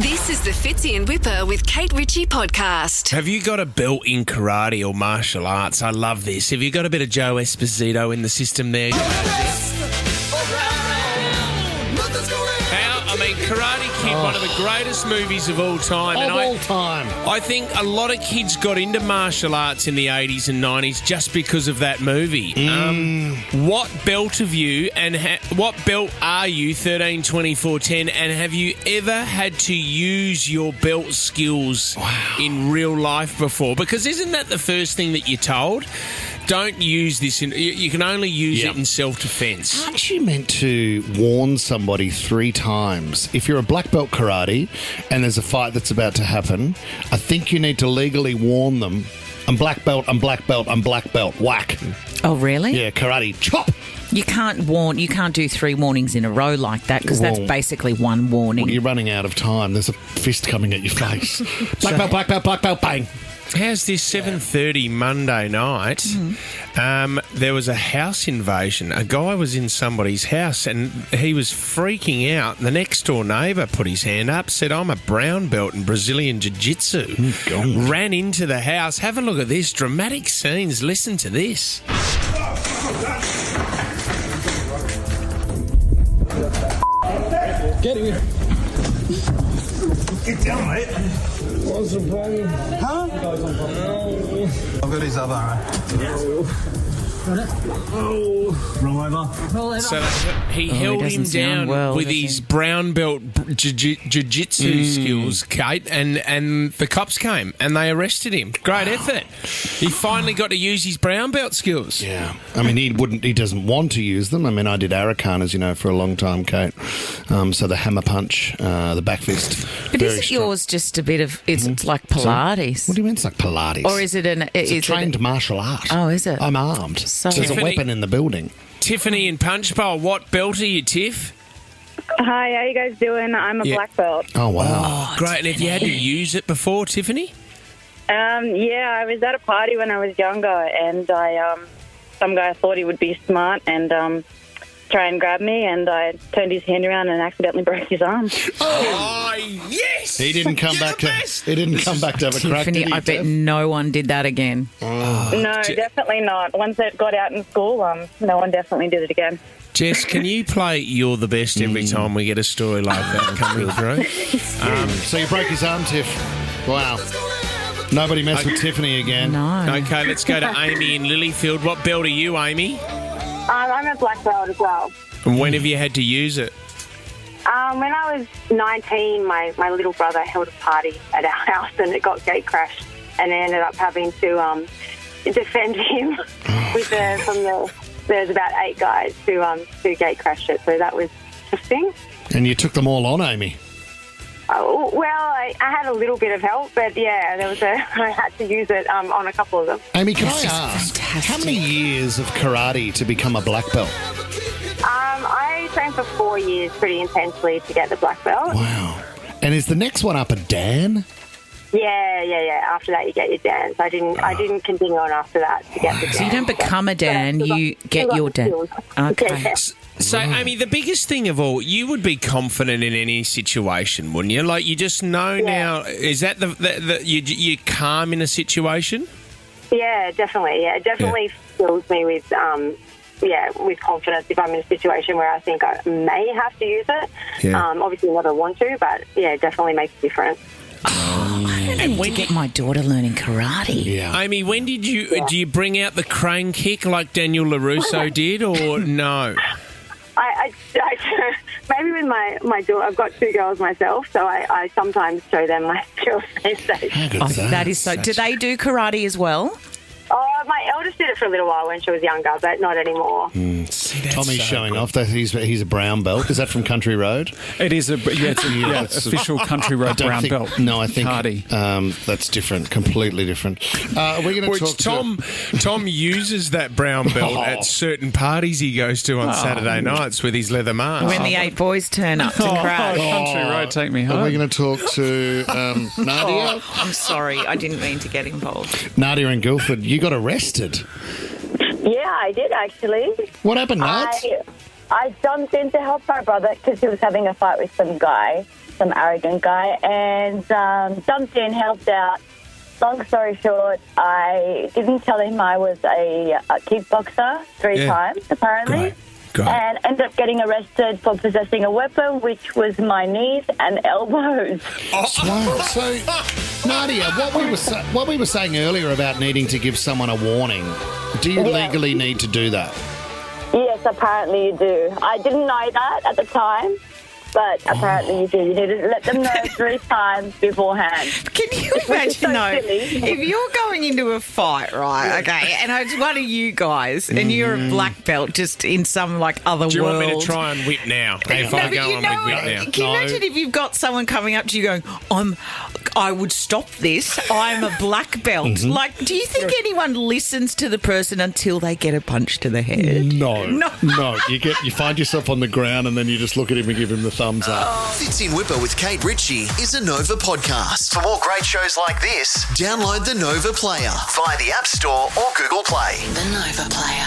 This is the Fitzy and Whipper with Kate Ritchie podcast. Have you got a belt in karate or martial arts? I love this. Have you got a bit of Joe Esposito in the system there? Karate Kid, one of the greatest movies of all time. I think a lot of kids got into martial arts in the 80s and 90s just because of that movie. What belt have you and what belt are you, 13, 24, 10, and have you ever had to use your belt skills in real life before? Because isn't that the first thing that you're told? Don't use this you can only use it in self-defense. Aren't you meant to warn somebody 3 times? If you're a black belt karate and there's a fight that's about to happen, I think you need to legally warn them. I'm black belt, I'm black belt, I'm black belt. Whack. Oh, really? Yeah, karate. Chop! You can't do 3 warnings in a row like that because that's basically one warning. Well, you're running out of time. There's a fist coming at your face. Black belt, black belt, black belt, bang. How's this 7:30 Monday night? There was a house invasion. A guy was in somebody's house and he was freaking out. The next door neighbour put his hand up, said, I'm a brown belt in Brazilian Jiu-Jitsu. Ran into the house. Have a look at this. Dramatic scenes. Listen to this. Get him. Get down, mate. What's the problem? Huh? I've got his other. Roll over. So he held him down with his brown belt jiu-jitsu skills, Kate, and the cops came and they arrested him. Great effort. He finally got to use his brown belt skills. Yeah. I mean, he doesn't want to use them. I mean, I did Arakan, as you know, for a long time, Kate. So the hammer punch, the back fist. But isn't yours just a bit of, it's like Pilates? So, what do you mean it's like Pilates? Or is it it's a trained martial art. Oh, is it? I'm armed. So there's a weapon in the building. Tiffany in Punchbowl, what belt are you, Tiff? Hi, how you guys doing? I'm a black belt. Oh, wow. Oh, great. And have you had to use it before, Tiffany? Yeah, I was at a party when I was younger, and some guy thought he would be smart and try and grab me, and I turned his hand around and accidentally broke his arm. Oh, yes! He didn't come back to have a crack, did he? I bet no one did that again. No, definitely not. Once it got out in school, no one definitely did it again. Jess, can you play You're the Best every time we get a story like that coming through? So you broke his arm, Tiff. Wow. Nobody messed with Tiffany again. No. Okay, let's go to Amy in Lilyfield. What belt are you, Amy? I'm a black belt as well. And when have you had to use it? When I was 19, my little brother held a party at our house and it got gate crashed, and I ended up having to defend him there's about 8 guys who gate crashed it, so that was interesting. And you took them all on, Amy? Oh, well, I had a little bit of help, but yeah, I had to use it on a couple of them. Amy, can I ask, how many years of karate to become a black belt? I trained for 4 years pretty intensely to get the black belt. Wow. And is the next one up a Dan? Yeah. After that, you get your Dan. So I didn't continue on after that to get the Dan. So you don't become a Dan, you get your Dan. Okay. Yeah. So, Amy, the biggest thing of all, you would be confident in any situation, wouldn't you? Like, you just know now, is that you're calm in a situation? Yeah, definitely. Yeah, it definitely fills me with confidence if I'm in a situation where I think I may have to use it. Yeah. Obviously, never want to, but yeah, it definitely makes a difference. I need to get my daughter learning karate. Yeah. Amy, when do you bring out the crane kick like Daniel LaRusso did, or no? I maybe with my daughter, I've got 2 girls myself, so I sometimes show them my skills these days. That is so. Do they do karate as well? Oh, my eldest did it for a little while when she was younger, but not anymore. Tommy's showing off that he's a brown belt. Is that from Country Road? It is it's official Country Road brown belt. No, I think Hardy. That's different, completely different. We're going to talk Tom uses that brown belt at certain parties he goes to on Saturday nights with his leather mask. When the 8 boys turn up to crash. Country Road, take me home. We're going to talk to Nadia. I'm sorry, I didn't mean to get involved. Nadia in Guildford, you got arrested. Yeah, I did actually. What happened, Nats? I jumped in to help my brother because he was having a fight with some guy, some arrogant guy, and jumped in, helped out. Long story short, I didn't tell him I was a kickboxer 3 times, apparently. Great. And ended up getting arrested for possessing a weapon, which was my knees and elbows. Wow. So, Nadia, what we were saying earlier about needing to give someone a warning, do you legally need to do that? Yes, apparently you do. I didn't know that at the time, but apparently you do. You need to let them know 3 times beforehand. Can you imagine, though, silly. if you're going into a fight, right, okay, and it's one of you guys, and you're a black belt just in some, like, other world. Do you want me to try and whip now? If I go on with whip now. Can you imagine if you've got someone coming up to you going, I would stop this, I'm a black belt. Like, do you think anyone listens to the person until they get a punch to the head? No. You find yourself on the ground and then you just look at him and give him the thumbs up. Fits in Whipper with Kate Ritchie is a Nova podcast. For more great shows like this, download the Nova Player via the App Store or Google Play. The Nova Player.